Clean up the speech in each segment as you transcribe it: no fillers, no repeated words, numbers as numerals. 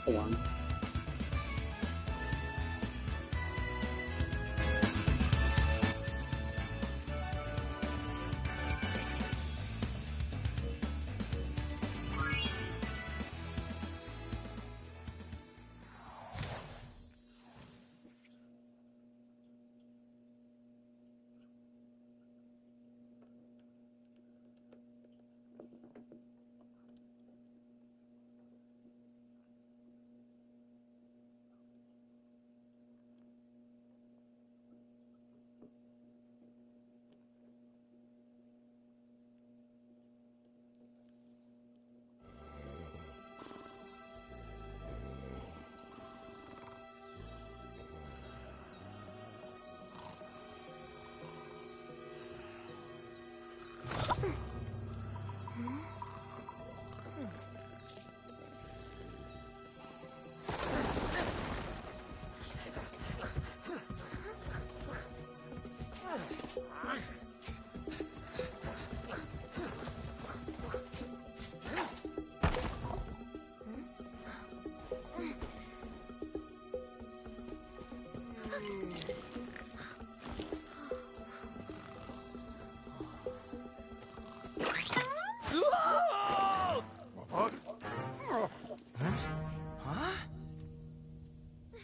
the one.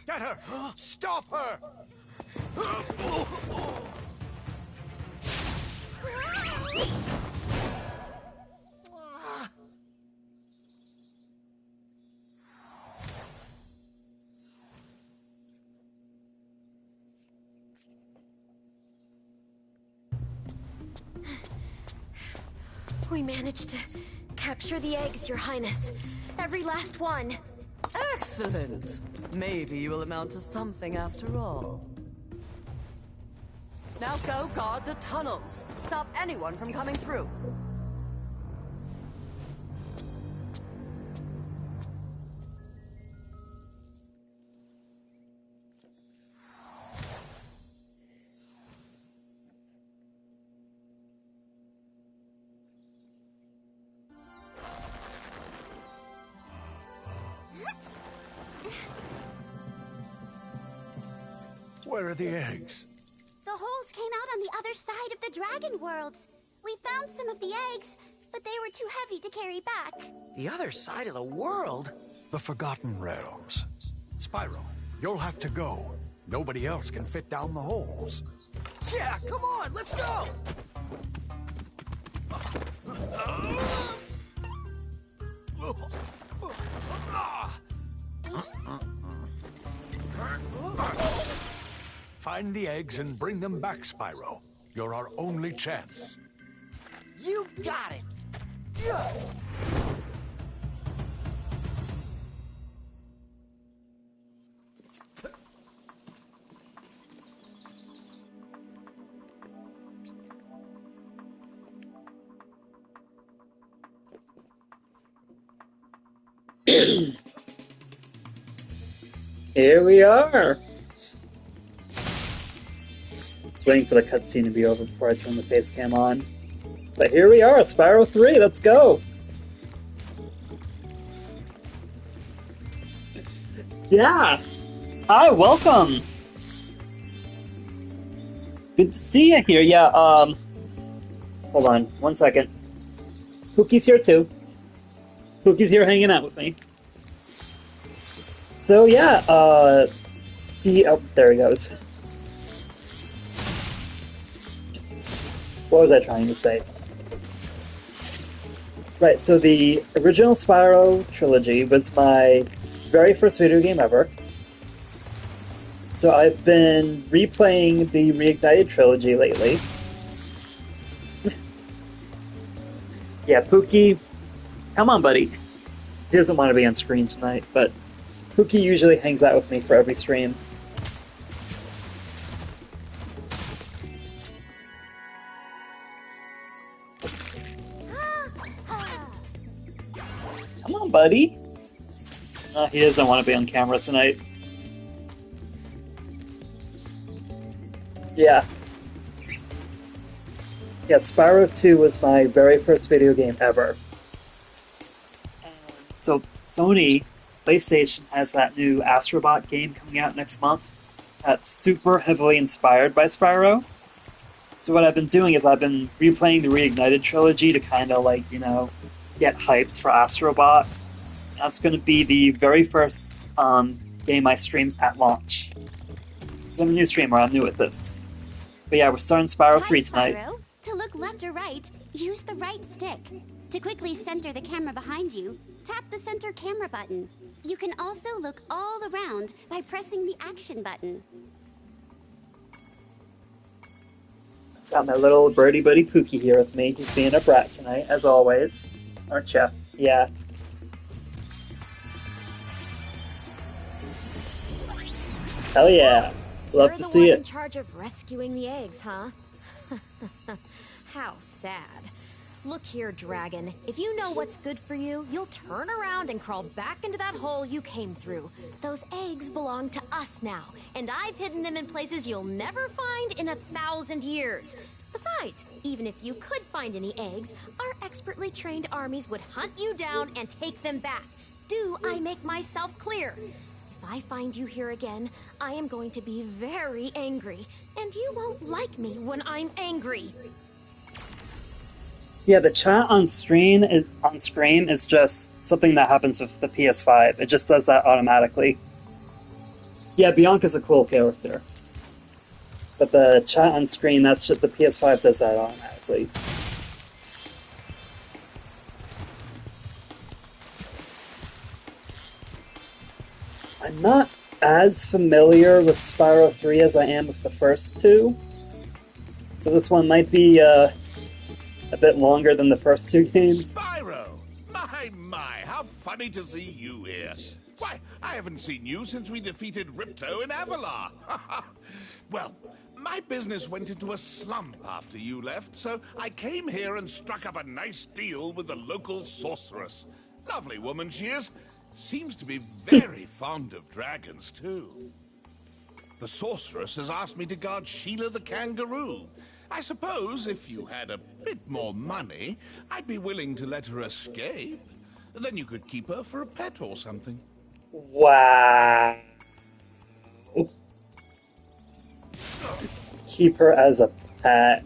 Get her! Stop her! We managed to capture the eggs, Your Highness. Every last one. Excellent! Maybe you will amount to something after all. Now go guard the tunnels. Stop anyone from coming through. Where are the eggs? The holes came out on the other side of the dragon worlds. We found some of the eggs, but they were too heavy to carry back. The other side of the world? The Forgotten Realms. Spyro, you'll have to go. Nobody else can fit down the holes. Yeah, come on, let's go! Find the eggs and bring them back, Spyro. You're our only chance. You got it! Yeah. Here we are. Just waiting for the cutscene to be over before I turn the face cam on. But here we are, Spyro 3, let's go! Yeah! Hi, welcome! Good to see you here, yeah, hold on, 1 second. Pookie's here too. Pookie's here hanging out with me. So yeah, oh, there he goes. What was I trying to say? Right, so the original Spyro trilogy was my very first video game ever. So I've been replaying the Reignited trilogy lately. Yeah, Pookie, come on, buddy. He doesn't want to be on screen tonight, but Pookie usually hangs out with me for every stream. Come on, buddy. He doesn't want to be on camera tonight. Yeah. Yeah, Spyro 2 was my very first video game ever. So Sony PlayStation has that new Astrobot game coming out next month that's super heavily inspired by Spyro. So what I've been doing is I've been replaying the Reignited trilogy to kind of like, get hyped for Astrobot. That's going to be the very first game I stream at launch. Because I'm a new streamer, I'm new at this. But yeah, we're starting Spyro 3 tonight. Spyro. To look left or right, use the right stick. To quickly center the camera behind you, tap the center camera button. You can also look all around by pressing the action button. Got my little birdie buddy Pookie here with me. He's being a brat tonight, as always. Aren't ya? Yeah. Hell yeah. Love to see You're the one it. in charge of rescuing the eggs, huh? How sad. Look here, Dragon. If you know what's good for you, you'll turn around and crawl back into that hole you came through. Those eggs belong to us now, and I've hidden them in places you'll never find in 1,000 years. Besides, even if you could find any eggs, our expertly trained armies would hunt you down and take them back. Do I make myself clear? If I find you here again, I am going to be very angry, and you won't like me when I'm angry. Yeah, the chat on screen is just something that happens with the PS5. It just does that automatically. Yeah, Bianca's a cool character. But the chat on screen, that's just the PS5 does that automatically. I'm not as familiar with Spyro 3 as I am with the first two. So this one might be a bit longer than the first two games. Spyro! My, how funny to see you here. Why, I haven't seen you since we defeated Ripto in Avalar. Well, my business went into a slump after you left, so I came here and struck up a nice deal with the local sorceress. Lovely woman she is. Seems to be very fond of dragons, too. The sorceress has asked me to guard Sheila the kangaroo. I suppose if you had a bit more money, I'd be willing to let her escape. Then you could keep her for a pet or something. Wow. Keep her as a pet.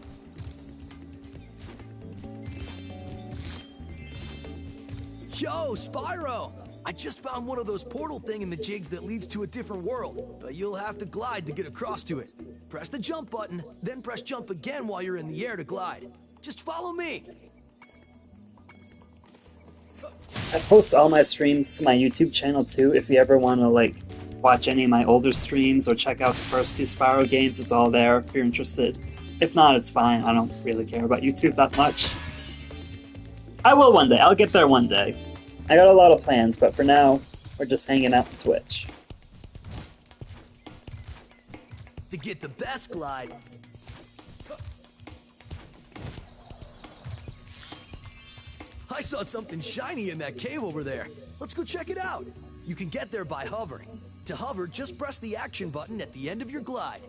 Yo, Spyro! I just found one of those portal thingamajigs that leads to a different world, but you'll have to glide to get across to it. Press the jump button, then press jump again while you're in the air to glide. Just follow me. I post all my streams to my YouTube channel too. If you ever want to watch any of my older streams or check out the first two Spyro games, it's all there if you're interested. If not, it's fine. I don't really care about YouTube that much. I will one day. I'll get there one day. I got a lot of plans, but for now, we're just hanging out on Twitch. To get the best glide, I saw something shiny in that cave over there. Let's go check it out. You can get there by hovering. To hover, just press the action button at the end of your glide.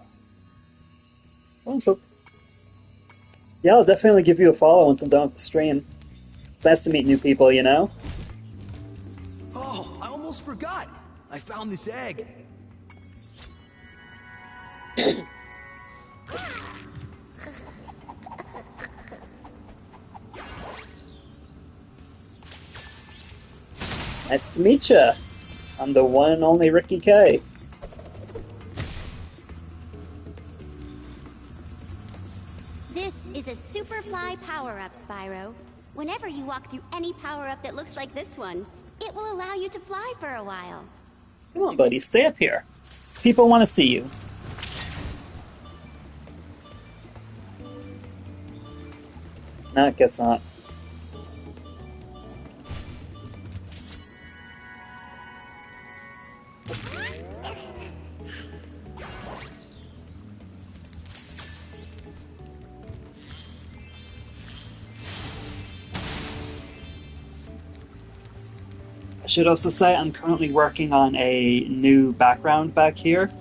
Wonderful. Yeah, I'll definitely give you a follow once I'm done with the stream. It's nice to meet new people, you know? Oh, I almost forgot. I found this egg. Nice to meet you. I'm the one and only Ricky K. This is a Superfly power-up, Spyro. Whenever you walk through any power-up that looks like this one, it will allow you to fly for a while. Come on, buddy, stay up here. People want to see you. No, I guess not. I should also say I'm currently working on a new background back here.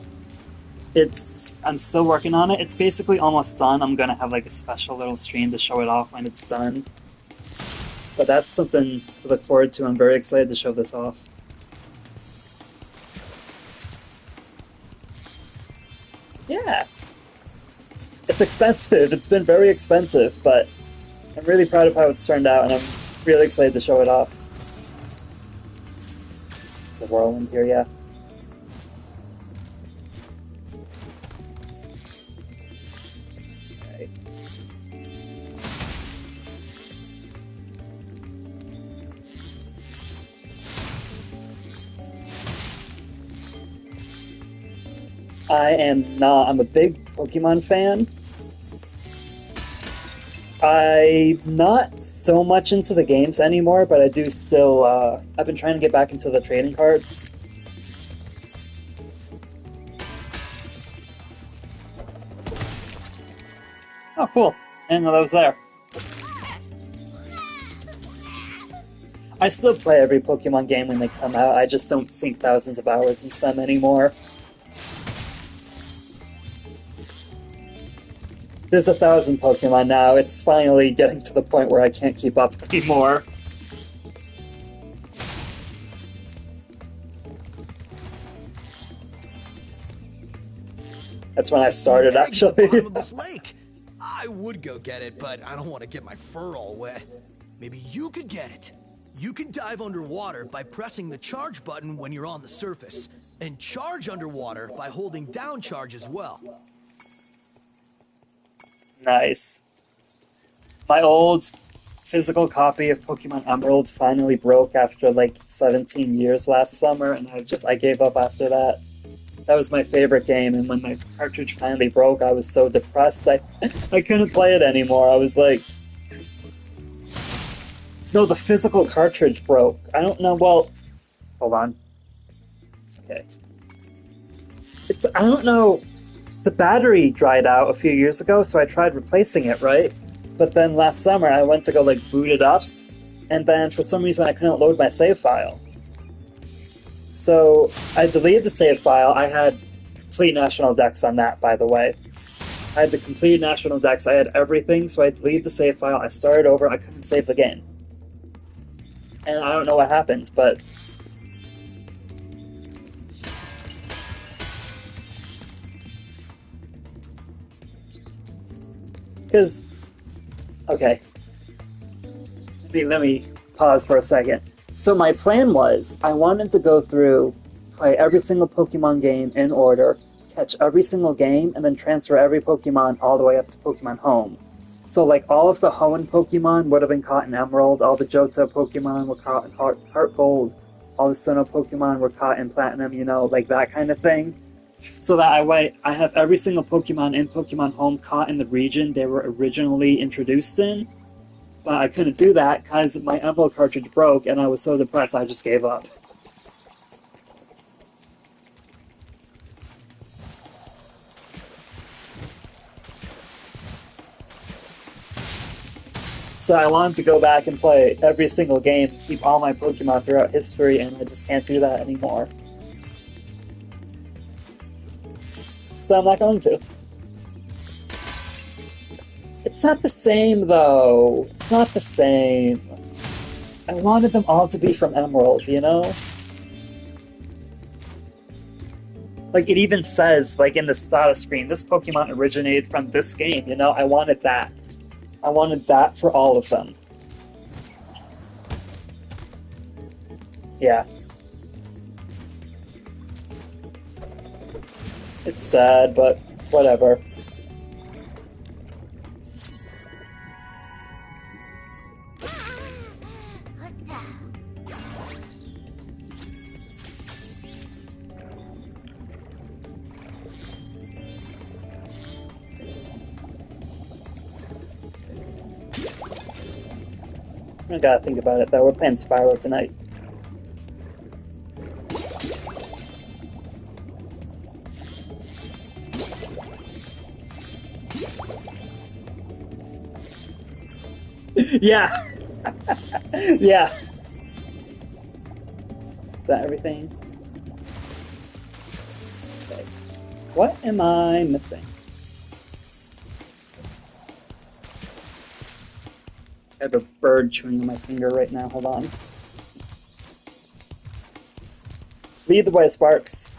I'm still working on it. It's basically almost done. I'm gonna have a special little stream to show it off when it's done. But that's something to look forward to. I'm very excited to show this off. expensive. It's been very expensive, but I'm really proud of how it's turned out, and I'm really excited to show it off. The whirlwind here, yeah. Okay. I am not. I'm a big Pokemon fan. I'm not so much into the games anymore, but I do still, I've been trying to get back into the trading cards. Oh, cool. I didn't know that was there. I still play every Pokemon game when they come out, I just don't sink thousands of hours into them anymore. There's 1,000 Pokemon now. It's finally getting to the point where I can't keep up anymore. That's when I started, actually. The bottom of this lake. I would go get it, but I don't want to get my fur all wet. Maybe you could get it. You can dive underwater by pressing the charge button when you're on the surface, and charge underwater by holding down charge as well. Nice. My old physical copy of Pokemon Emerald finally broke after like 17 years last summer, and I gave up after that. That was my favorite game, and when my cartridge finally broke, I was so depressed I couldn't play it anymore. I was like... No, the physical cartridge broke. I don't know, well... Hold on. Okay. I don't know... The battery dried out a few years ago, so I tried replacing it, right? But then last summer, I went to go, like, boot it up, and then for some reason I couldn't load my save file. So I deleted the save file. I had complete National Dex on that, by the way. I had the complete National Dex. I had everything, so I deleted the save file. I started over. I couldn't save the game. And I don't know what happens, but... Because... Okay. Let me pause for a second. So my plan was, I wanted to go through, play every single Pokemon game in order, catch every single game, and then transfer every Pokemon all the way up to Pokemon Home. So like all of the Hoenn Pokemon would have been caught in Emerald, all the Johto Pokemon were caught in Heart Gold, all the Sinnoh Pokemon were caught in Platinum, you know, like that kind of thing. So that I have every single Pokemon in Pokemon Home caught in the region they were originally introduced in. But I couldn't do that because my Emerald cartridge broke and I was so depressed I just gave up. So I wanted to go back and play every single game, keep all my Pokemon throughout history, and I just can't do that anymore. So I'm not going to. It's not the same, though. It's not the same. I wanted them all to be from Emerald, you know? Like, it even says, like, in the status screen, this Pokemon originated from this game, you know? I wanted that. I wanted that for all of them. Yeah. It's sad, but whatever. I gotta think about it, though. We're playing Spyro tonight. Yeah! Yeah! Is that everything? Okay. What am I missing? I have a bird chewing on my finger right now. Hold on. Lead the way, Sparks.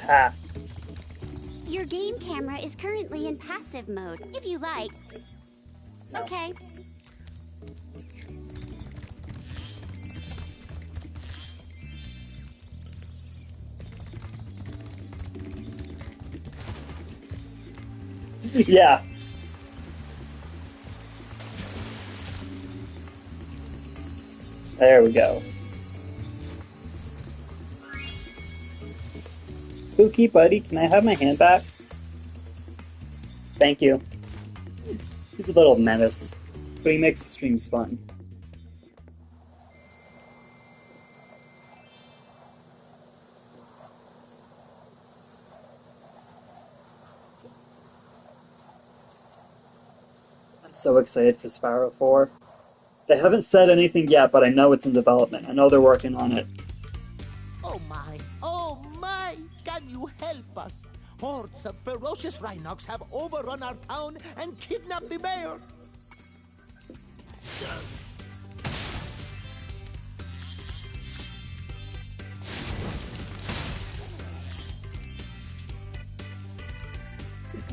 Ha. You're game camera is currently in passive mode. If you like. No. Okay. Yeah. There we go. Pookie, buddy, can I have my hand back? Thank you. He's a little menace, but he makes the streams fun. I'm so excited for Spyro 4. They haven't said anything yet, but I know it's in development. I know they're working on it. Oh my! Can you help us? Hordes of ferocious Rhinox have overrun our town and kidnapped the mayor.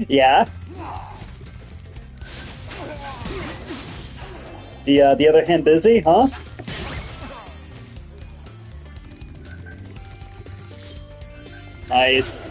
Yeah? The other hand busy, huh? Nice.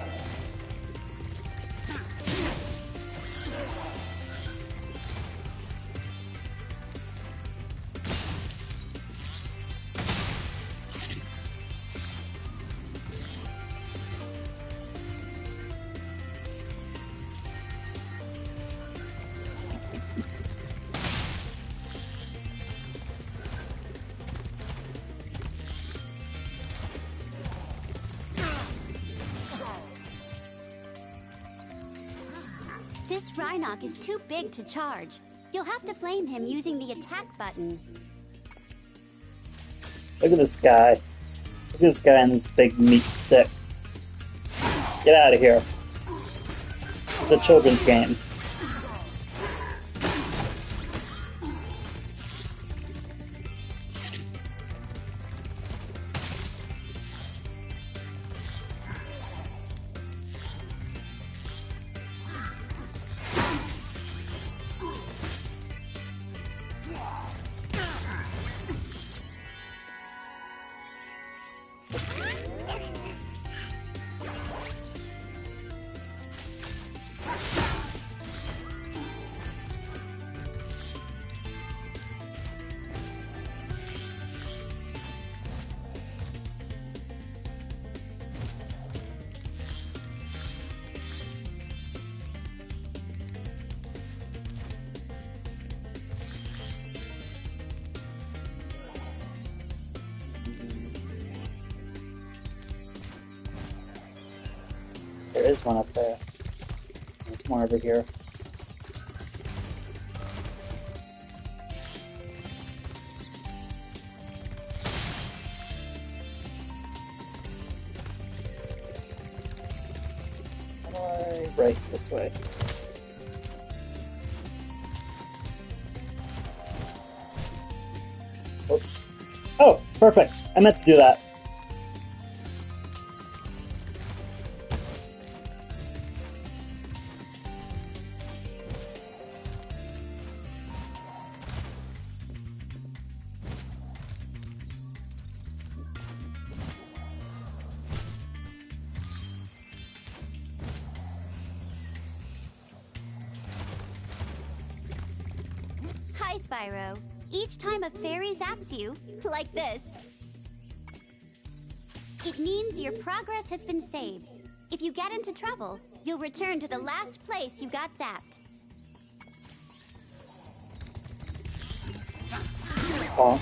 This Rhinoc is too big to charge. You'll have to flame him using the attack button. Look at this guy. Look at this guy and this big meat stick. Get out of here. It's a children's game. There is one up there. There's more over here. Right, this way. Oops. Oh, perfect. I meant to do that. Hi, Spyro. Each time a fairy zaps you, like this, it means your progress has been saved. If you get into trouble, you'll return to the last place you got zapped. Oh.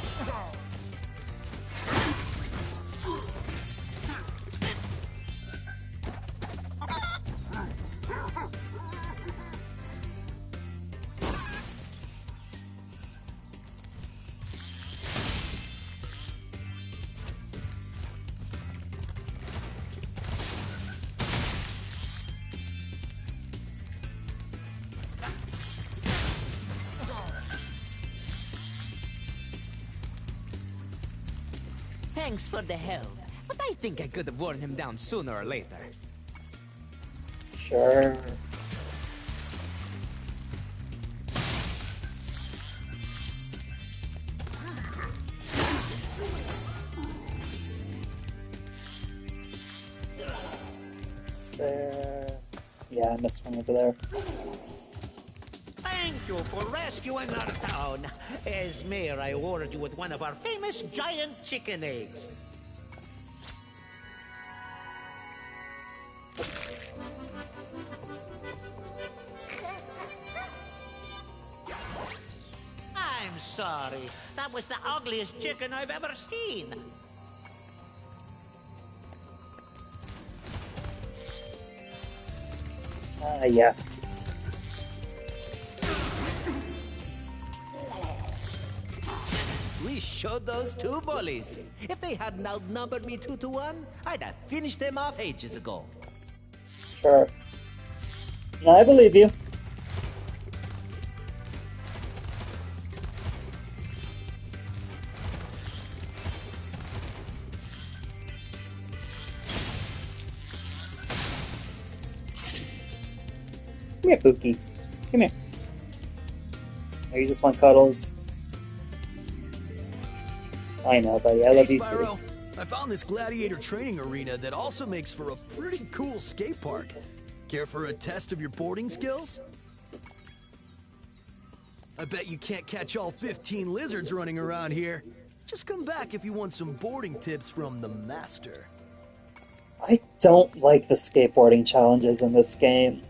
Thanks for the help, but I think I could have worn him down sooner or later. Sure. Is there... Yeah, I missed one over there. Thank you for rescuing our town. As mayor, I award you with one of our famous giant chicken eggs. I'm sorry. That was the ugliest chicken I've ever seen. Yeah. We showed those two bullies. If they hadn't outnumbered me 2-1, I'd have finished them off ages ago. Sure. No, I believe you. Come here, Pookie. Come here. Oh, you just want cuddles? I know, buddy. I love Hey, you Spyro. too. I found this gladiator training arena that also makes for a pretty cool skate park. Care for a test of your boarding skills? I bet you can't catch all 15 lizards running around here. Just come back if you want some boarding tips from the master. I don't like the skateboarding challenges in this game.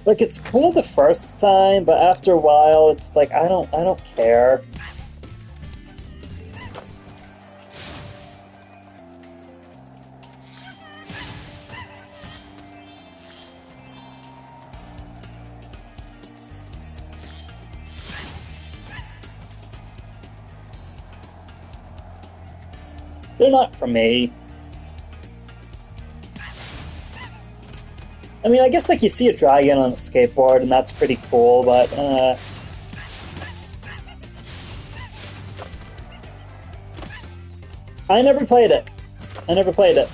Like, it's cool the first time, but after a while, it's like, I don't care. They're not for me. I mean, I guess, like, you see a dragon on a skateboard, and that's pretty cool, but, I never played it. I never played it.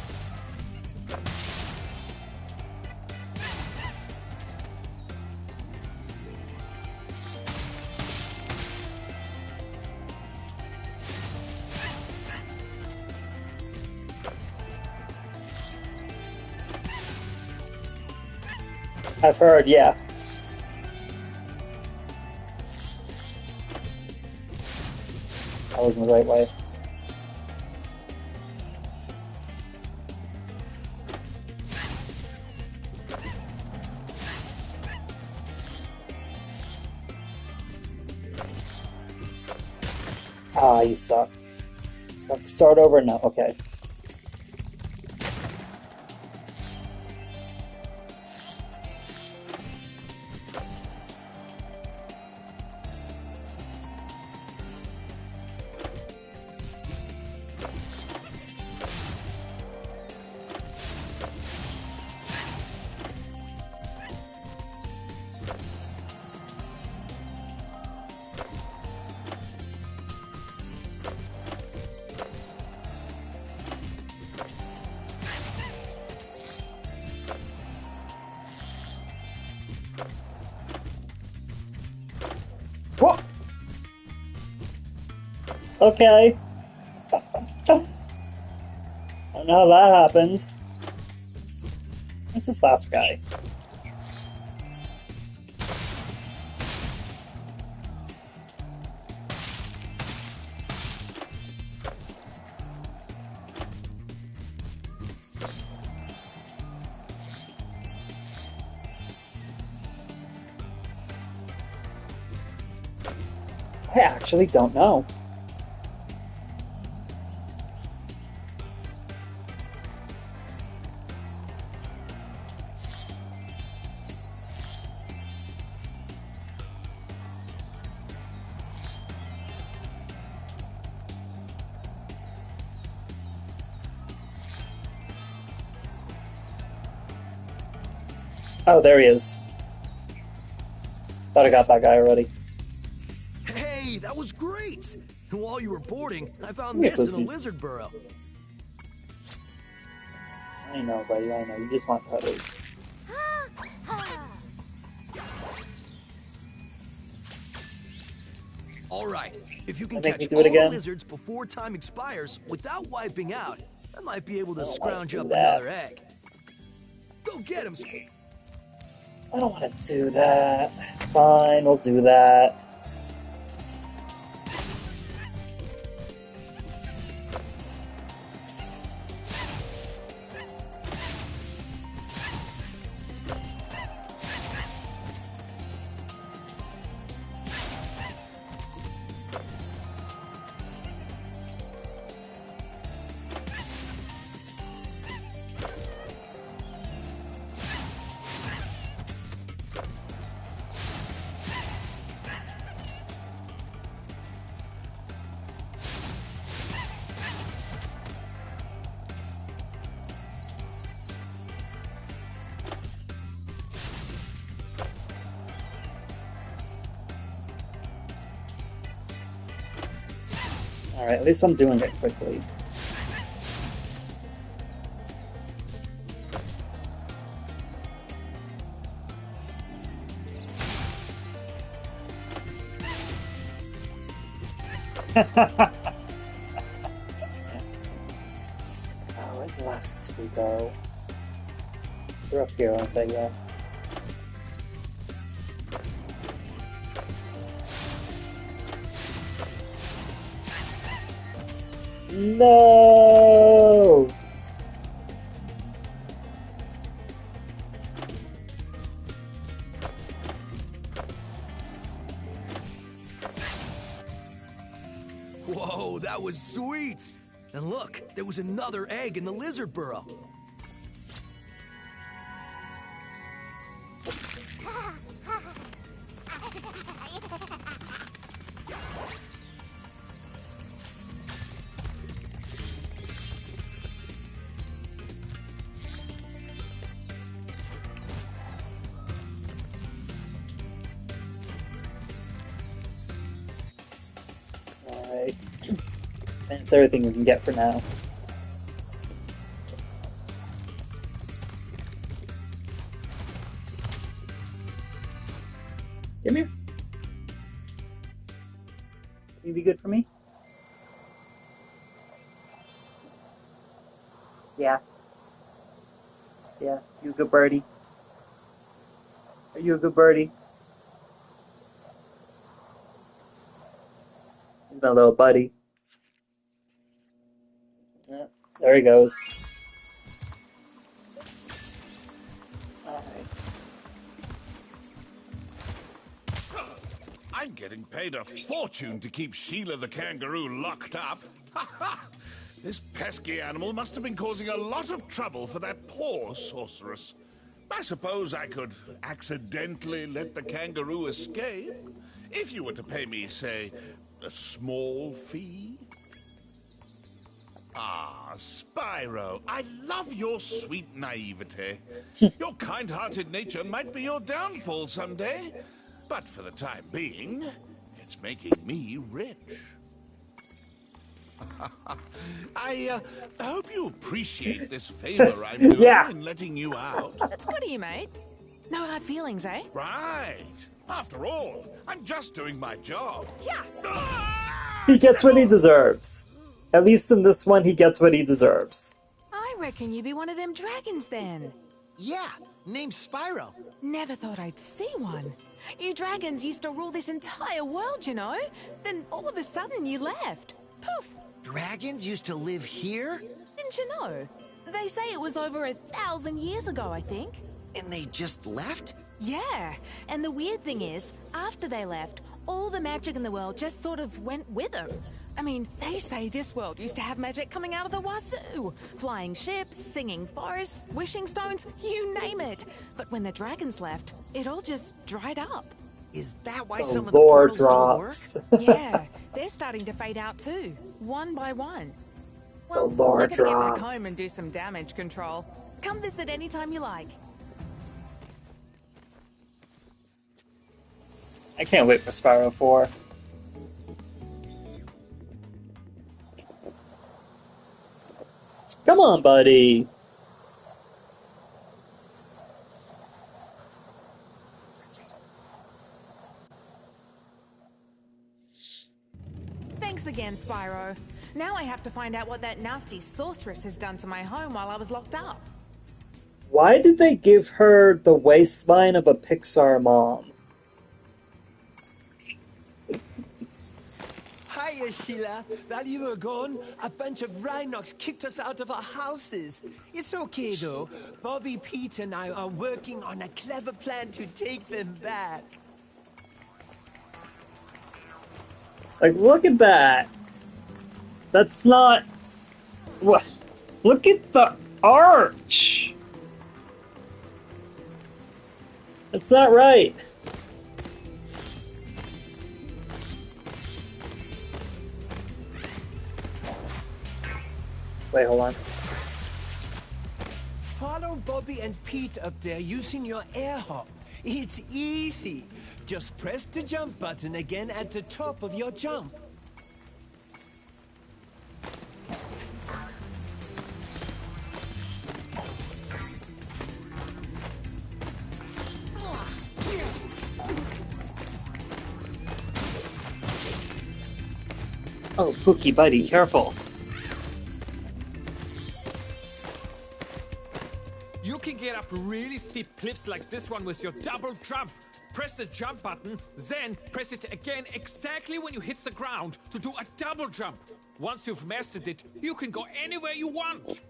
I've heard, yeah. That wasn't the right way. Ah, you suck. Have to start over? No, okay. Whoa! Okay. I don't know how that happened. Who's this last guy? I actually don't know. Oh, there he is. Thought I got that guy already. Hey, that was great! And while you were boarding, I found Yeah, this in a cookies. lizard burrow. I know, buddy, I know. You just want cuddles. Alright, if you can Make me catch do all it the again? lizards before time expires without wiping out, I might be able to don't wanna scrounge do up that. another egg. Go get him, I don't want to do that. Fine, we'll do that. Alright, at least I'm doing it quickly. Oh, where'd the last two go? They're up here, aren't they? Yeah. No! Whoa, that was sweet! And look, there was another egg in the lizard burrow. Alright. That's everything we can get for now. Come here. Can you be good for me? Yeah. Yeah, you a good birdie. Are you a good birdie? He's my little buddy. Yeah, there he goes. Alright. I'm getting paid a fortune to keep Sheila the kangaroo locked up. This pesky animal must have been causing a lot of trouble for that poor sorceress. I suppose I could accidentally let the kangaroo escape, if you were to pay me, say, a small fee. Ah, Spyro, I love your sweet naivete. Your kind-hearted nature might be your downfall someday, but for the time being, it's making me rich. I hope you appreciate this favor I'm doing Yeah. in letting you out. That's good of you, mate. No hard feelings, eh? Right. After all, I'm just doing my job. Yeah. He gets what he deserves. At least in this one, he gets what he deserves. I reckon you be one of them dragons then. Yeah, name's Spyro. Never thought I'd see one. You dragons used to rule this entire world, you know? Then all of a sudden you left. Poof! Dragons used to live here? Didn't you know? They say it was over 1,000 years ago, I think. And they just left? Yeah, and the weird thing is, after they left, all the magic in the world just sort of went with them. I mean, they say this world used to have magic coming out of the wazoo. Flying ships, singing forests, wishing stones, you name it. But when the dragons left, it all just dried up. Is that why The some of the lore portals don't work? drops. Yeah, they're starting to fade out too, one by one. Well, lore we're gonna get back drops. home and do some damage control. Come visit anytime you like. I can't wait for Spyro 4. Come on, buddy. Thanks again, Spyro. Now I have to find out what that nasty sorceress has done to my home while I was locked up. Why did they give her the waistline of a Pixar mom? Hiya, Sheila. While you were gone, a bunch of Rhinox kicked us out of our houses. It's okay, though. Bobby, Pete, and I are working on a clever plan to take them back. Like, look at that. That's not... What? Look at the arch! That's not right. Wait, hold on. Follow Bobby and Pete up there using your air hop. It's easy. Just press the jump button again at the top of your jump. Oh, Pookie buddy, careful. You can get up really steep cliffs like this one with your double jump. Press the jump button, then press it again exactly when you hit the ground to do a double jump. Once you've mastered it, you can go anywhere you want.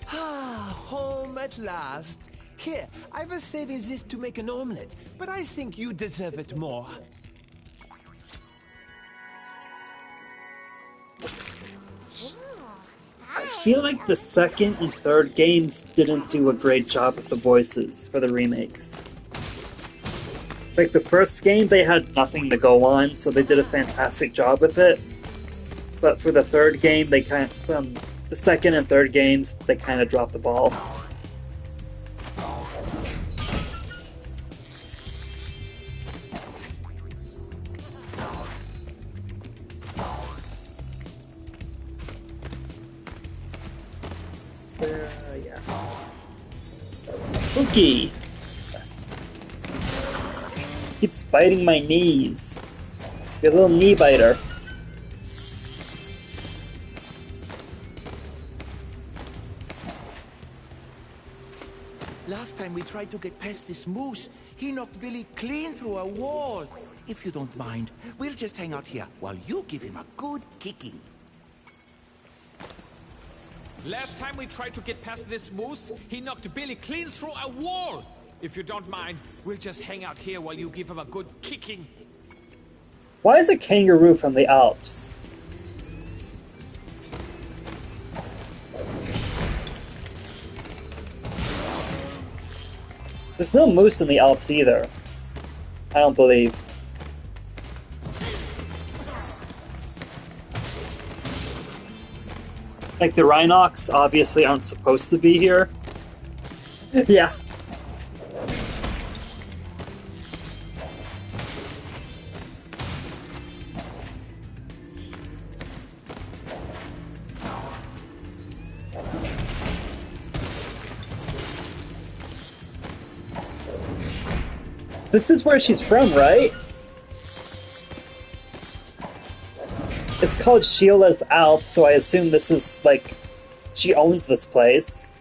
Ah, home at last. Here, I was saving this to make an omelette, but I think you deserve it more. I feel like the second and third games didn't do a great job with the voices for the remakes. Like the first game, they had nothing to go on, so they did a fantastic job with it. But for the third game, they the second and third games, they kind of dropped the ball. So, yeah. Pookie! Keeps biting my knees. You're a little knee biter. Last time we tried to get past this moose, he knocked Billy clean through a wall. If you don't mind, we'll just hang out here while you give him a good kicking. Last time we tried to get past this moose, he knocked Billy clean through a wall. If you don't mind, we'll just hang out here while you give him a good kicking. Why is a kangaroo from the Alps? There's no moose in the Alps either. I don't believe. Like, the Rhinox obviously aren't supposed to be here. Yeah. This is where she's from, right? It's called Sheila's Alp, so I assume this is, like, she owns this place.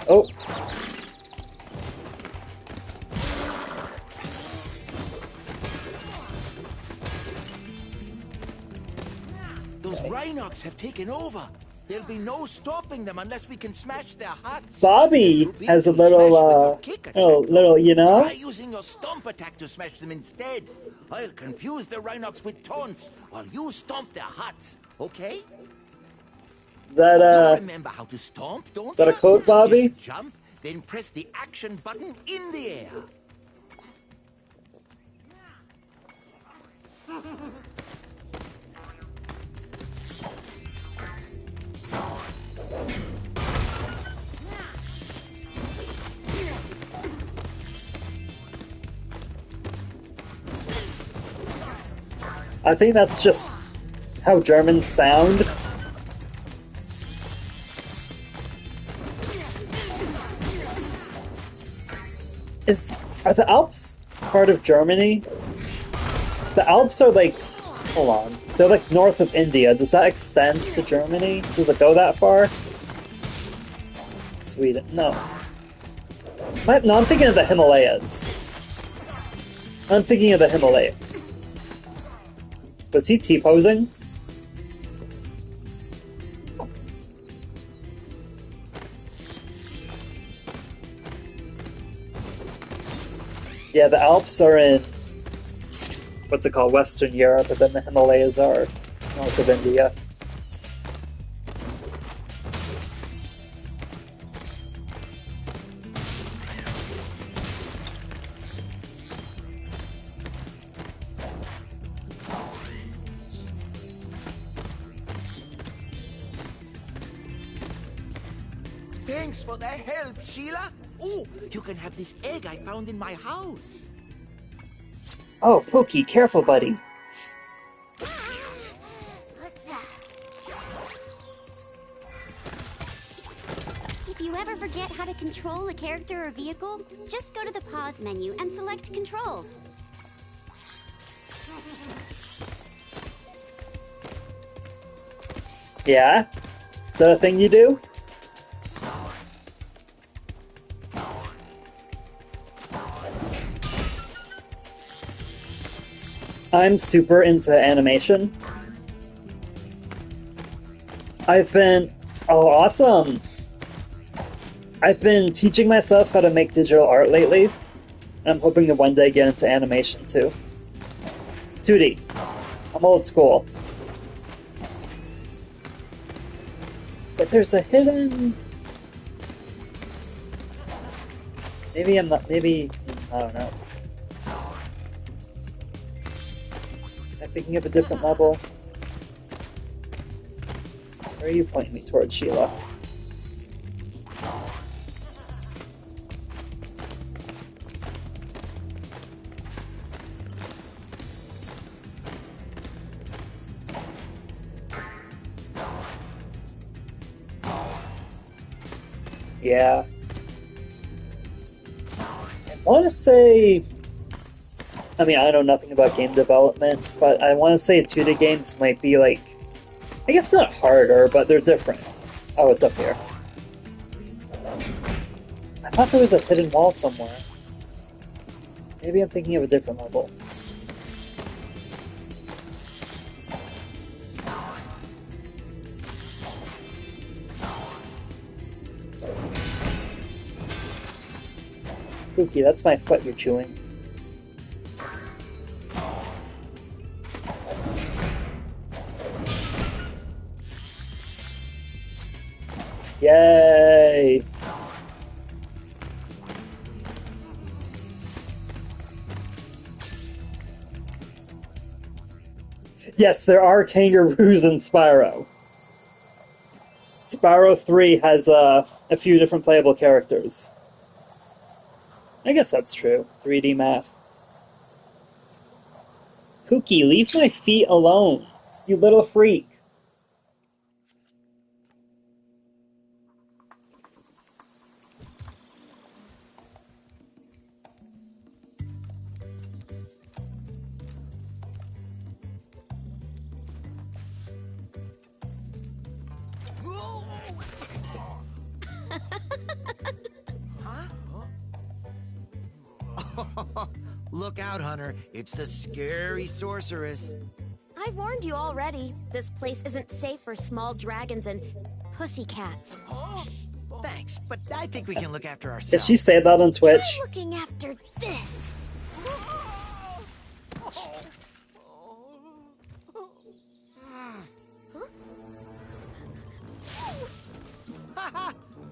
Oh. Those Rhinox have taken over. There'll be no stopping them unless we can smash their huts. Bobby has a little, you know? Try using your stomp attack to smash them instead. I'll confuse the Rhinox with taunts while you stomp their huts, okay? That, You remember how to stomp, don't that you? a code, Bobby? Just jump, then press the action button in the air. I think that's just how Germans sound. Are the Alps part of Germany? The Alps are like, hold on, they're like north of India. Does that extend to Germany? Does it go that far? Sweden, no. No, I'm thinking of the Himalayas. I'm thinking of the Himalayas. Was he T-posing? Yeah, the Alps are in, what's it called, Western Europe, and then the Himalayas are north of India. Thanks for the help, Sheila. Oh, you can have this egg I found in my house. Oh, Pokey, careful, buddy. If you ever forget how to control a character or vehicle, just go to the pause menu and select controls. Yeah? Is that a thing you do? I'm super into animation. Oh, awesome! I've been teaching myself how to make digital art lately, and I'm hoping to one day get into animation too. 2D. I'm old school. But there's a hidden... Maybe I'm not... Maybe... I don't know. Am I thinking of a different level? Where are you pointing me towards, Sheila? Yeah. I want to say... I mean, I know nothing about game development, but I want to say 2D games might be like... I guess not harder, but they're different. Oh, it's up here. I thought there was a hidden wall somewhere. Maybe I'm thinking of a different level. Spooky, that's my foot you're chewing. Yay! Yes, there are kangaroos in Spyro. Spyro 3 has a few different playable characters. I guess that's true. 3D math. Pookie, leave my feet alone, you little freak. Look out, Hunter. It's the scary sorceress. I've warned you already. This place isn't safe for small dragons and pussycats. Thanks, but I think we can look after ourselves. Did she say that on Twitch? Try looking after this.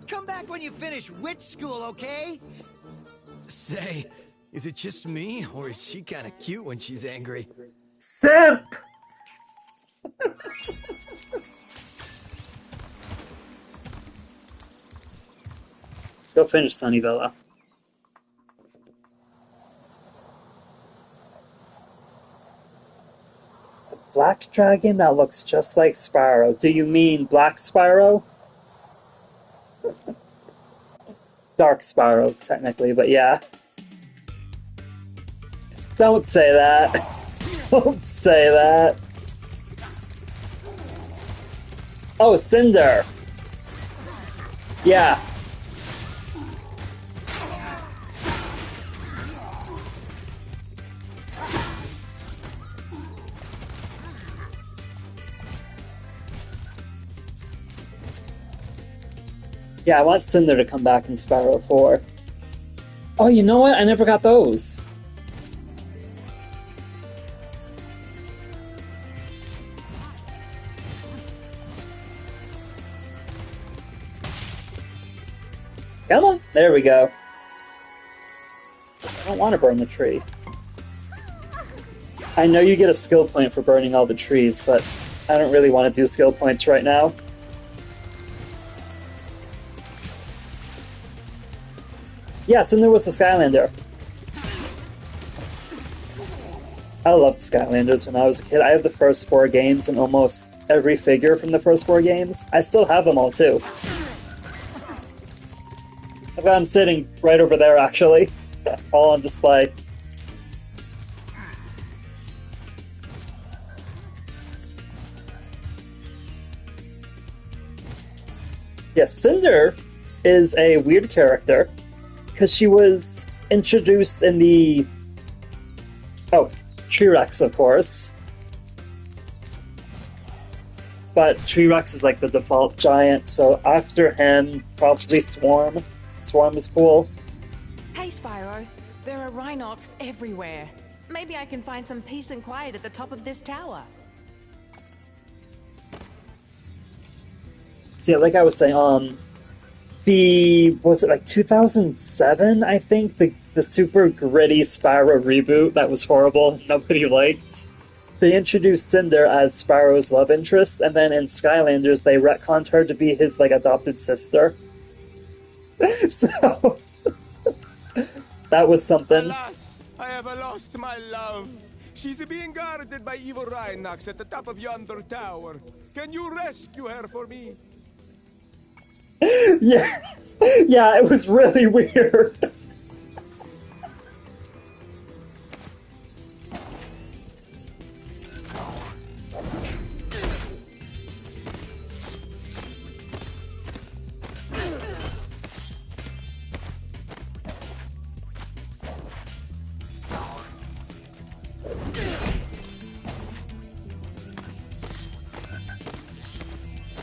Come back when you finish witch school, okay? Say, is it just me, or is she kind of cute when she's angry? Simp! Let's go finish Sunnyvilla. Black dragon that looks just like Spyro. Do you mean Black Spyro? Dark Spyro, technically, but yeah. Don't say that. Don't say that. Oh, Cinder. Yeah. Yeah, I want Cinder to come back in Spyro 4. Oh, you know what? I never got those. Come on. There we go. I don't want to burn the tree. I know you get a skill point for burning all the trees, but I don't really want to do skill points right now. Yes, and there was the Skylander. I loved Skylanders when I was a kid. I have the first 4 games and almost every figure from the first 4 games. I still have them all, too. I've got them sitting right over there, actually. All on display. Yes, Cinder is a weird character, because she was introduced in the... Oh, T-Rex, of course. But T-Rex is like the default giant, so after him, probably Swarm. Swarm is cool. Hey, Spyro. There are Rhinox everywhere. Maybe I can find some peace and quiet at the top of this tower. See, like I was saying, was it like 2007, I think? The super gritty Spyro reboot that was horrible, nobody liked. They introduced Cinder as Spyro's love interest, and then in Skylanders they retconned her to be his, like, adopted sister. So... that was something. Alas, I have lost my love. She's being guarded by evil Rhinox at the top of yonder tower. Can you rescue her for me? Yeah, yeah, it was really weird.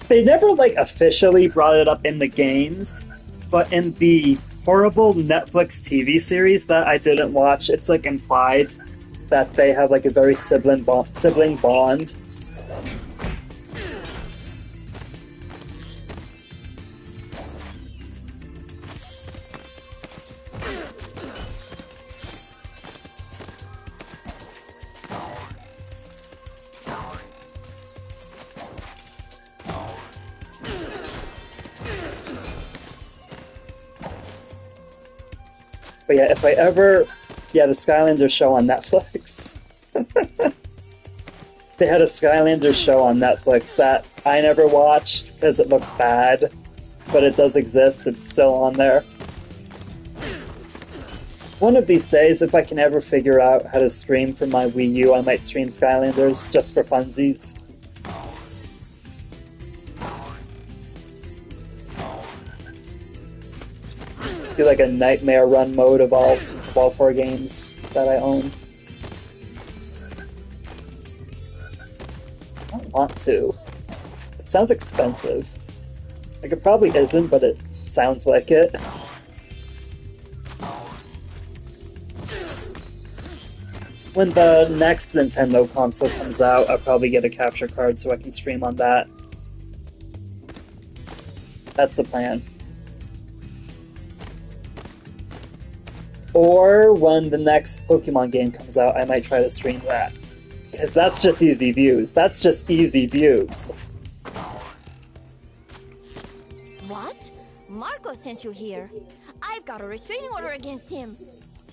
They never, like, officially brought it up in the games, but in the horrible Netflix TV series that I didn't watch, it's, like, implied that they have, like, a very sibling bond. But yeah, if I ever... Yeah, the Skylanders show on Netflix. They had a Skylanders show on Netflix that I never watched because it looked bad. But it does exist, it's still on there. One of these days, if I can ever figure out how to stream from my Wii U, I might stream Skylanders just for funsies. Do like a nightmare run mode of all 4 games that I own. I don't want to. It sounds expensive. Like, it probably isn't, but it sounds like it. When the next Nintendo console comes out, I'll probably get a capture card so I can stream on that. That's the plan. Or when the next Pokemon game comes out, I might try to stream that. Because that's just easy views. That's just easy views. What? Marco sent you here. I've got a restraining order against him.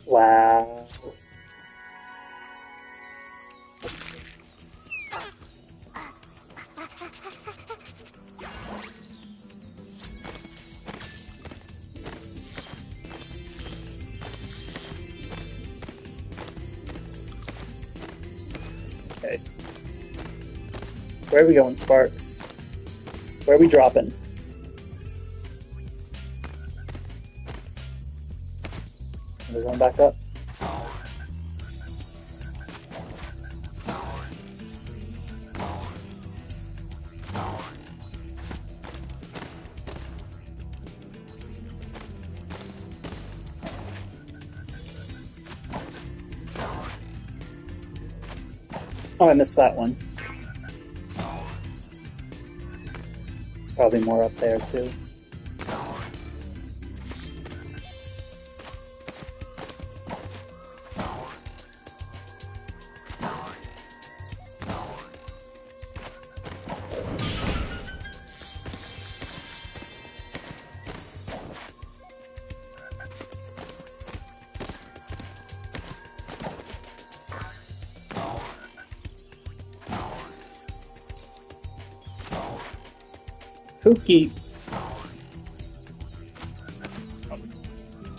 Wow. Okay. Where are we going, Sparks? Where are we dropping? We're going back up. Oh, I missed that one. It's probably more up there, too. Pookie.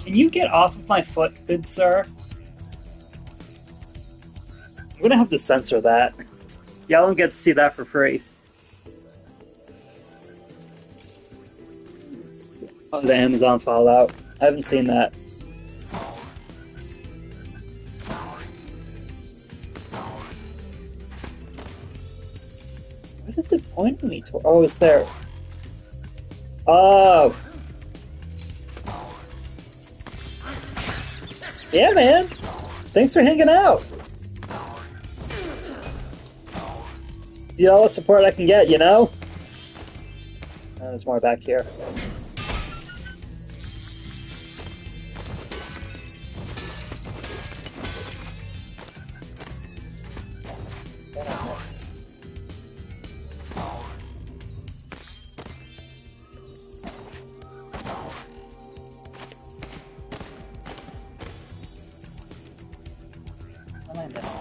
Can you get off of my foot, good sir? I'm gonna have to censor that. Y'all don't get to see that for free. Oh, the Amazon Fallout. I haven't seen that. What is it pointing me toward? Oh, it's there. Oh! Yeah, man! Thanks for hanging out! You know, all the support I can get, you know? There's more back here. Nice. What am I missing?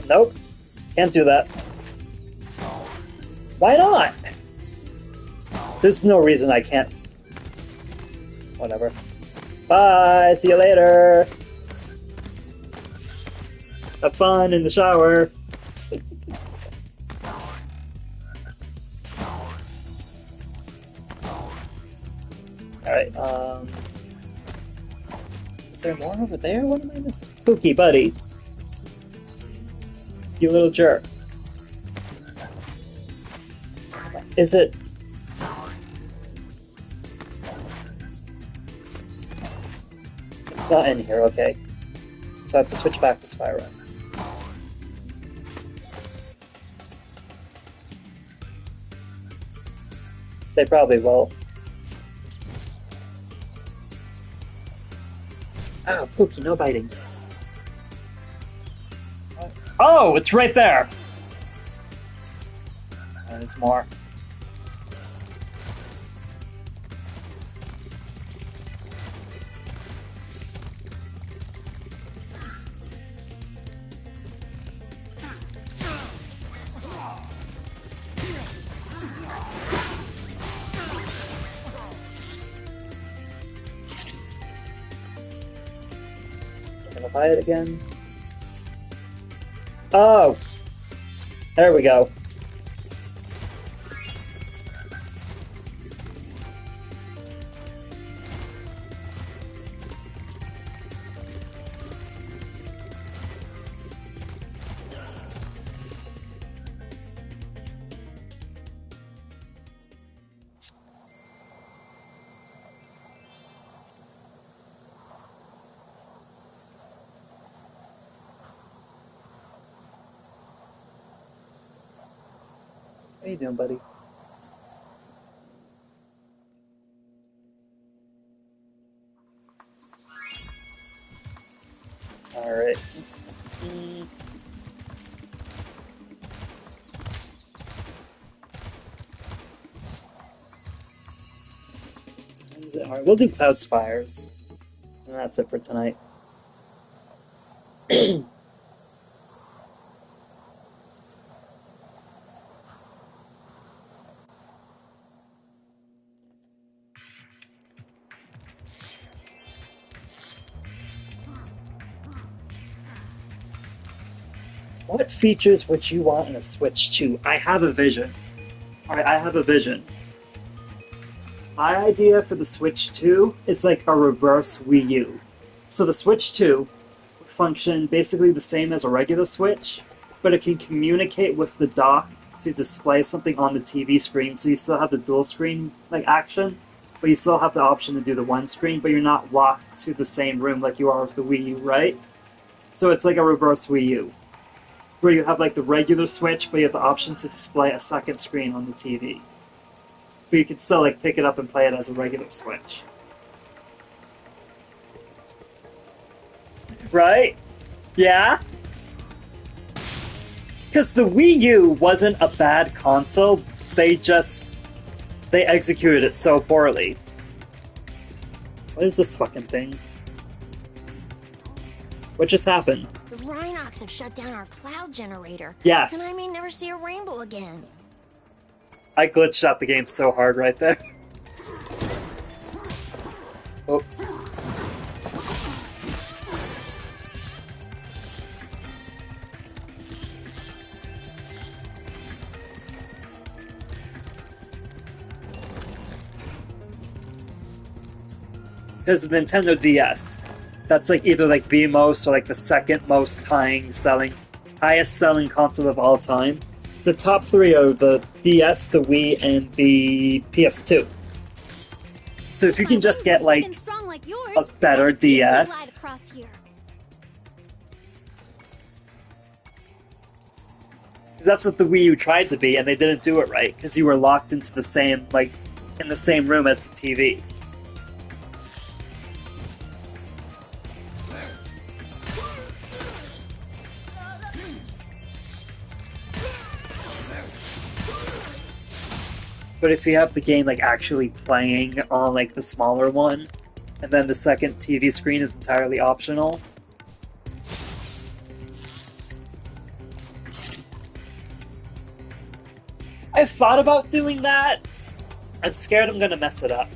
Nope. Can't do that. Why not? There's no reason I can't. Whatever. Bye! See you later! Have fun in the shower! Alright, is there more over there? What am I missing? Pookie, buddy! You little jerk. Is it... It's not in here, okay. So I have to switch back to Spyro. They probably will. Oh, Pookie, no biting. Oh, it's right there! There's more. Gonna buy it again. Oh! There we go. How you doing, buddy? Alright. Alright, we'll do Cloud Spires. And that's it for tonight. what features would you want in a Switch 2? I have a vision. Alright, I have a vision. My idea for the Switch 2 is like a reverse Wii U. So the Switch 2 would function basically the same as a regular Switch, but it can communicate with the dock to display something on the TV screen, so you still have the dual screen like action, but you still have the option to do the one screen, but you're not locked to the same room like you are with the Wii U, right? So it's like a reverse Wii U, where you have like the regular Switch, but you have the option to display a second screen on the TV. But you can still like pick it up and play it as a regular Switch. Right? Yeah? Because the Wii U wasn't a bad console, they executed it so poorly. What is this fucking thing? What just happened? The Rhinox have shut down our cloud generator. Yes. And I may never see a rainbow again. I glitched out the game so hard right there. Oh. Because the Nintendo DS, that's like either like the most or like the second most highest selling console of all time. The top three are the DS, the Wii, and the PS2. So if you can just get like a better DS, because that's what the Wii U tried to be, and they didn't do it right because you were locked into the same in the same room as the TV. But if you have the game like actually playing on like the smaller one, and then the second TV screen is entirely optional. I've thought about doing that. I'm scared I'm gonna mess it up.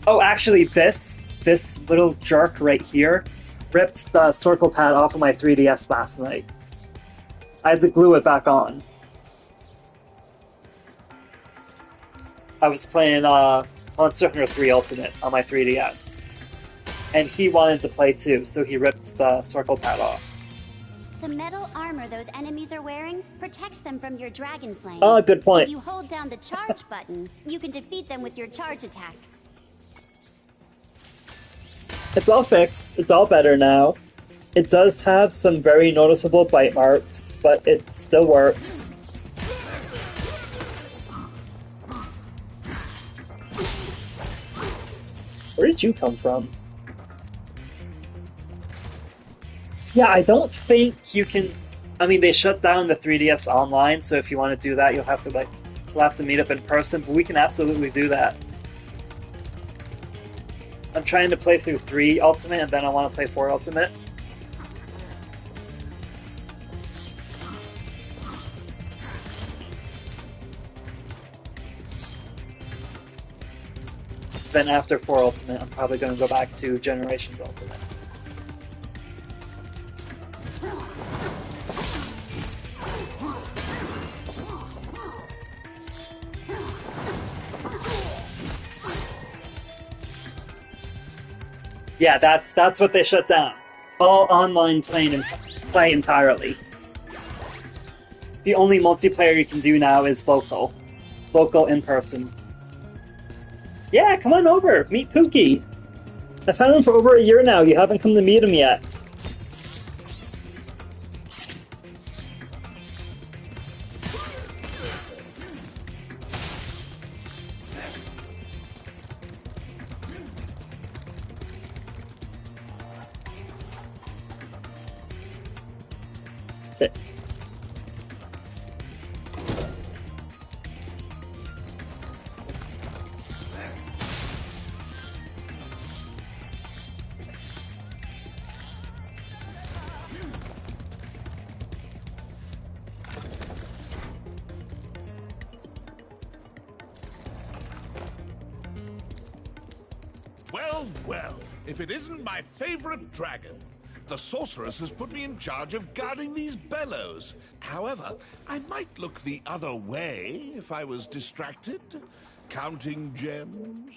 Oh, actually this little jerk right here ripped the circle pad off of my 3DS last night. I had to glue it back on. I was playing Monster Hunter 3 Ultimate on my 3DS. And he wanted to play too, so he ripped the circle pad off. The metal armor those enemies are wearing protects them from your dragon flame. Oh, good point. If you hold down the charge button, you can defeat them with your charge attack. It's all fixed. It's all better now. It does have some very noticeable bite marks, but it still works. Where did you come from? Yeah, I don't think you can... I mean, they shut down the 3DS Online, so if you want to do that, you'll have to meet up in person, but we can absolutely do that. I'm trying to play through 3 Ultimate, and then I want to play 4 Ultimate. Then after 4 Ultimate, I'm probably going to go back to Generations Ultimate. Yeah, that's what they shut down. All online play entirely. The only multiplayer you can do now is local. Local in person. Yeah, come on over. Meet Pookie. I've had him for over a year now. You haven't come to meet him yet. Sit. Well, well, if it isn't my favorite dragon. the sorceress has put me in charge of guarding these bellows. However, I might look the other way if I was distracted. Counting gems.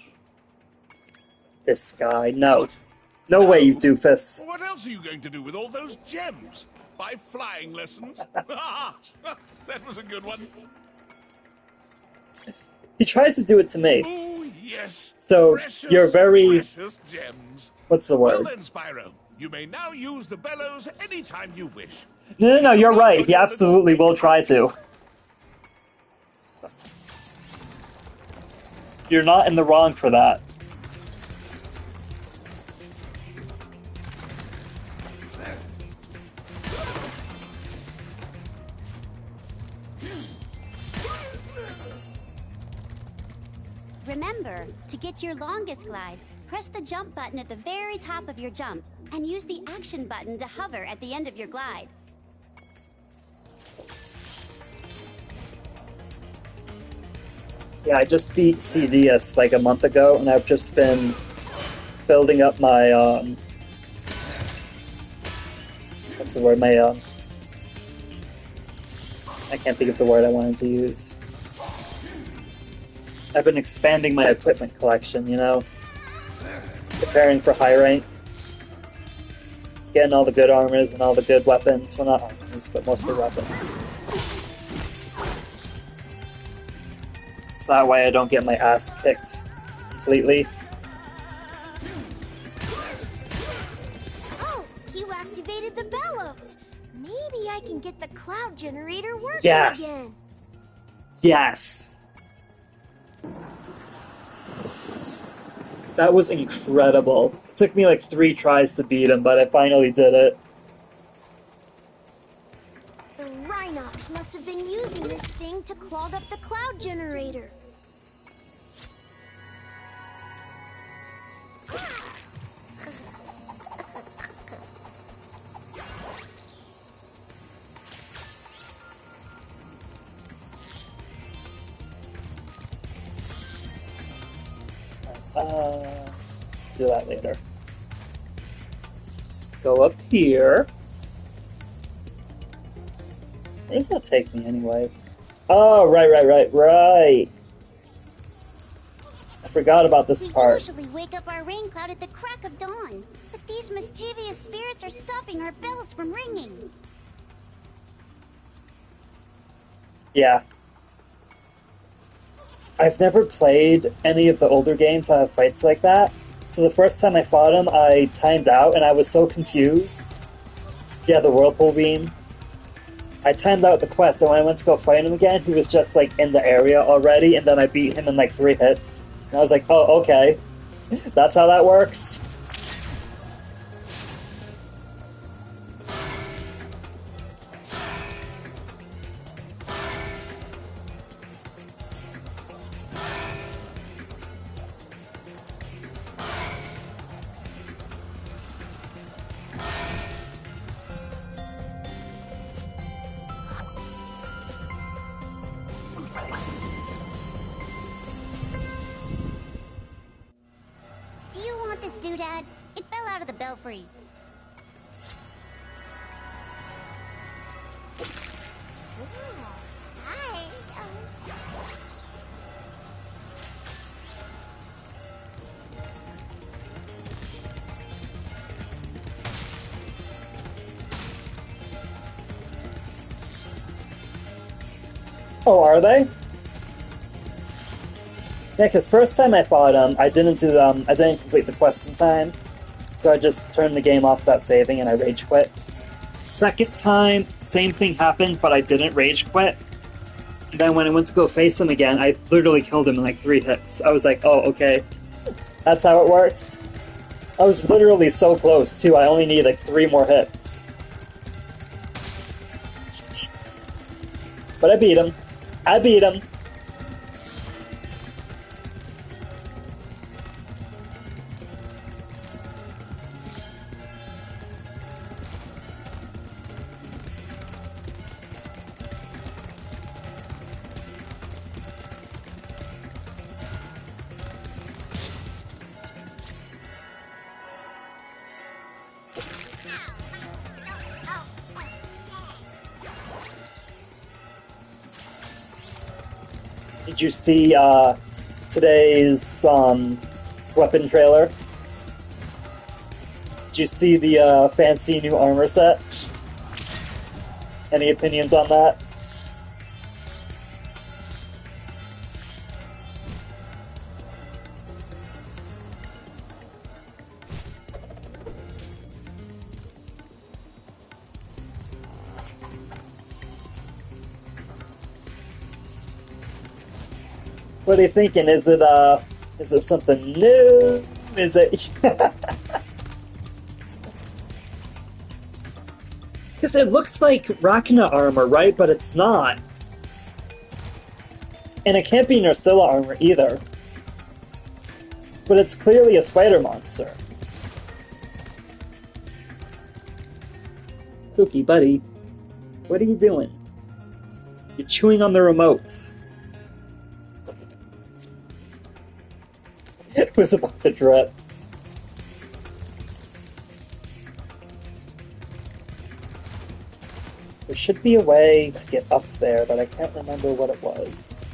This guy, no. What? No way, you doofus. What else are you going to do with all those gems? Buy flying lessons? That was a good one. He tries to do it to me. Oh, yes. So, Precious, you're very... precious gems. What's the Well word? then, Spyro, you may now use the bellows anytime you wish. No, you're right. He absolutely will try to. You're not in the wrong for that. Remember, to get your longest glide, press the jump button at the very top of your jump, and use the action button to hover at the end of your glide. Yeah, I just beat CDS like a month ago, and I've just been building up my, what's the word, my, I can't think of the word I wanted to use. I've been expanding my equipment collection, you know? Preparing for high rank. Getting all the good armors and all the good weapons. Well, not armors, but mostly weapons. So that way I don't get my ass kicked completely. Oh, you activated the bellows. Maybe I can get the cloud generator working Yes. again. Yes! That was incredible. It took me like 3 tries to beat him, but I finally did it. The Rhinox must have been using this thing to clog up the cloud generator. Do that later. Let's go up here. Where does that take me anyway? Oh, right. I forgot about this We part. usually wake up our rain cloud at the crack of dawn, but these mischievous spirits are stopping our bells from ringing. Yeah. I've never played any of the older games that have fights like that, so the first time I fought him, I timed out and I was so confused. Yeah, the Whirlpool Beam. I timed out the quest, and when I went to go fight him again, he was just like in the area already, and then I beat him in like 3 hits. And I was like, oh, okay. That's how that works. Do you want this doodad? It fell out of the belfry. Oh, are they? Yeah, because first time I fought him, I didn't complete the quest in time, so I just turned the game off without saving and I rage quit. Second time, same thing happened, but I didn't rage quit. And then when I went to go face him again, I literally killed him in like 3 hits. I was like, oh, okay. That's how it works. I was literally so close, too. I only need like 3 more hits. But I beat him. I beat him. Did you see today's weapon trailer? Did you see the fancy new armor set? Any opinions on that? What are you thinking? Is it something new? Is it? Because it looks like Rachna armor, right? But it's not. And it can't be Nursilla armor either. But it's clearly a spider monster. Cookie, buddy. What are you doing? You're chewing on the remotes. It was about to drip. There should be a way to get up there, but I can't remember what it was.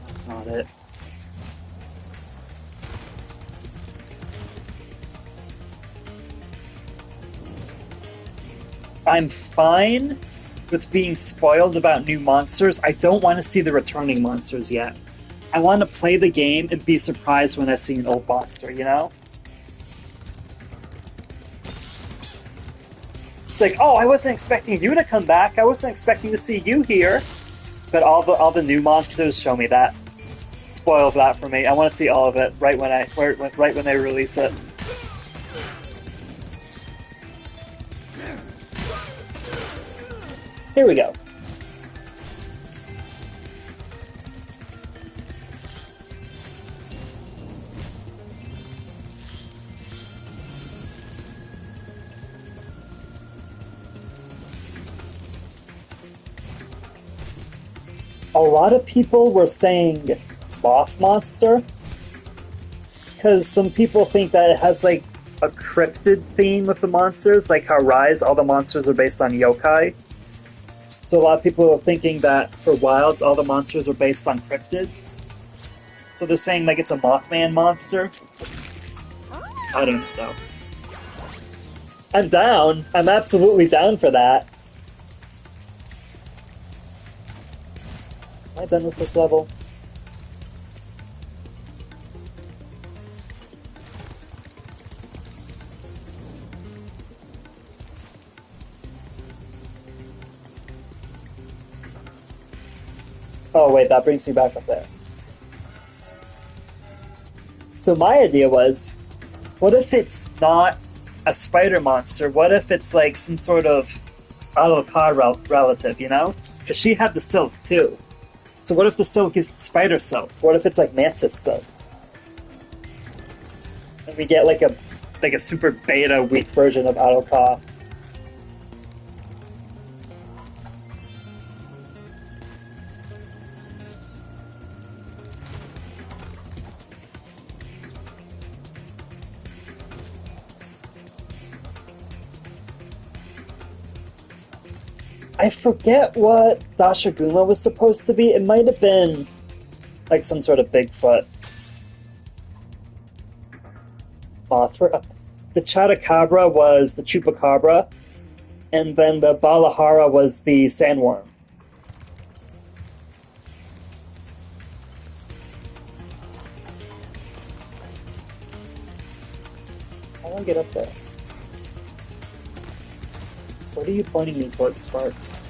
That's not it. I'm fine with being spoiled about new monsters. I don't want to see the returning monsters yet. I want to play the game and be surprised when I see an old monster, you know? It's like, oh, I wasn't expecting you to come back. I wasn't expecting to see you here. But all the new monsters show me that. Spoil that for me. I want to see all of it right when they release it. Here we go. A lot of people were saying Moth Monster, because some people think that it has like a cryptid theme with the monsters, like how Rise, all the monsters are based on yokai. So a lot of people are thinking that for Wilds, all the monsters are based on cryptids. So they're saying like it's a Mothman monster. I don't know. I'm down. I'm absolutely down for that. Am I done with this level? Oh wait, that brings me back up there. So my idea was, what if it's not a spider monster? What if it's like some sort of Alucard relative, you know? Because she had the silk too. So what if the silk is spider silk? What if it's like mantis silk? And we get like a super beta weak version of Alucard. I forget what Dashaguma was supposed to be. It might have been like some sort of Bigfoot. Mothra. The Chotacabra was the Chupacabra, and then the Balahara was the Sandworm. How do I get up there? What are you pointing me towards, Sparks?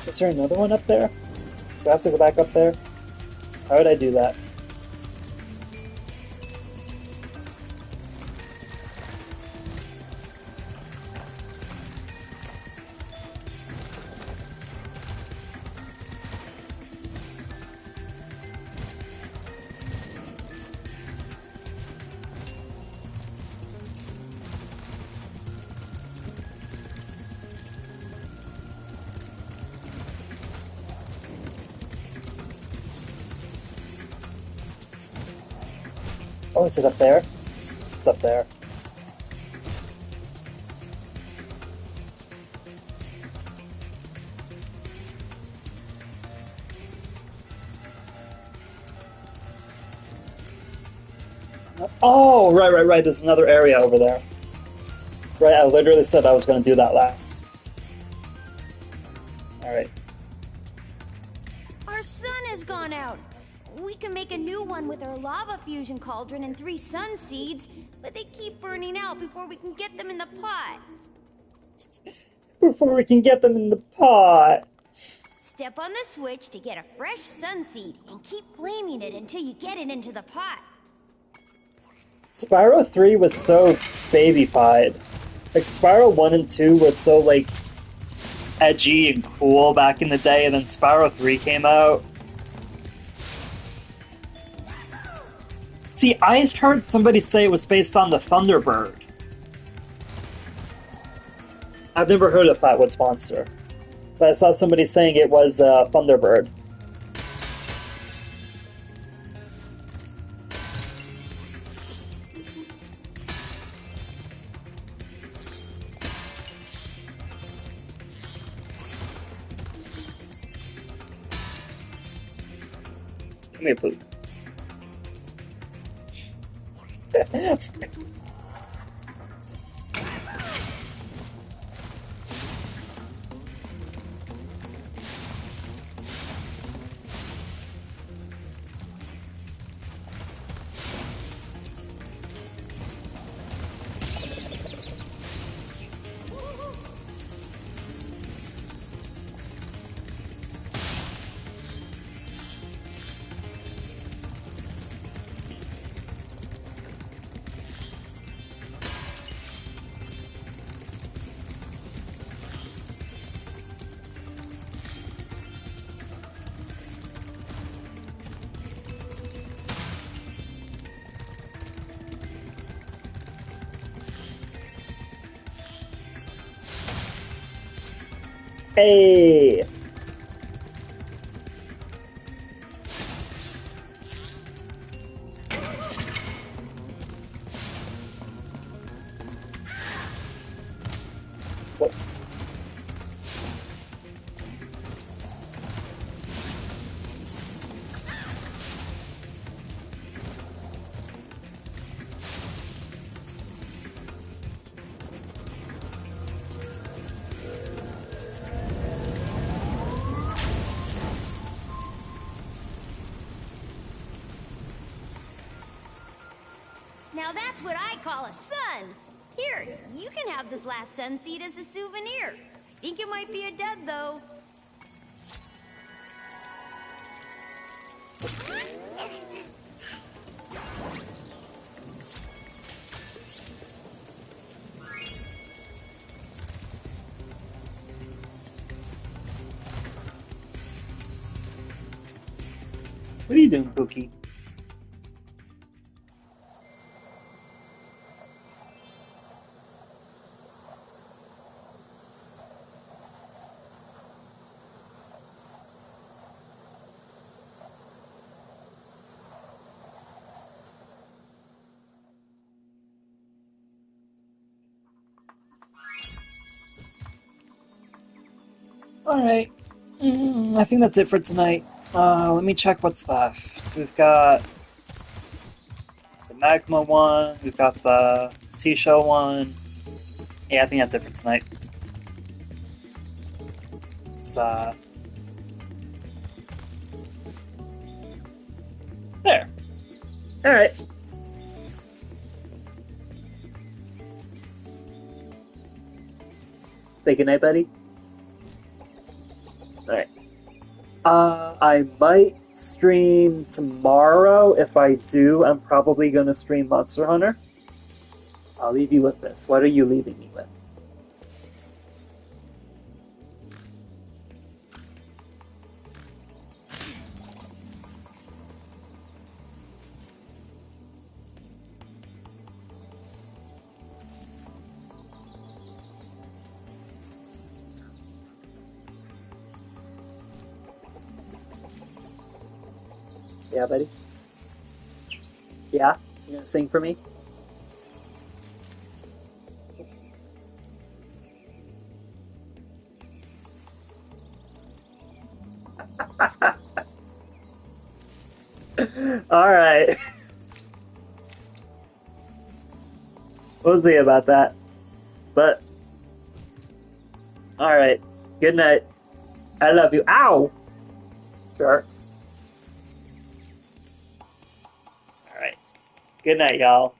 Is there another one up there? Do I have to go back up there? How would I do that? is it up there? It's up there. Oh, right. There's another area over there. Right, I literally said I was going to do that last. Alright. Our sun has gone out. We can make a new one with our lava fusion cauldron and 3 sun seeds, but they keep burning out before we can get them in the pot. Before we can get them in the pot. Step on the switch to get a fresh sun seed and keep flaming it until you get it into the pot. Spyro 3 was so babyfied. Like, Spyro 1 and 2 were so, like, edgy and cool back in the day, and then Spyro 3 came out. See, I heard somebody say it was based on the Thunderbird. I've never heard of Flatwoods Monster, but I saw somebody saying it was Thunderbird. Come here, poop. Hey! Whoops. Now that's what I call a sun. Here, you can have this last sun seed as a souvenir. I think it might be a dud, though. What are you doing, Pookie? Alright. I think that's it for tonight. Let me check what's left. So we've got the magma one, we've got the seashell one. Yeah, I think that's it for tonight. It's, there. Alright. Say goodnight, buddy. Alright. I might stream tomorrow. If I do, I'm probably going to stream Monster Hunter. I'll leave you with this. What are you leaving me with? Yeah, buddy? Yeah? You gonna sing for me? Alright. We'll see about that. But, alright. Good night. I love you. Ow! Sure. Alright. Good night, y'all.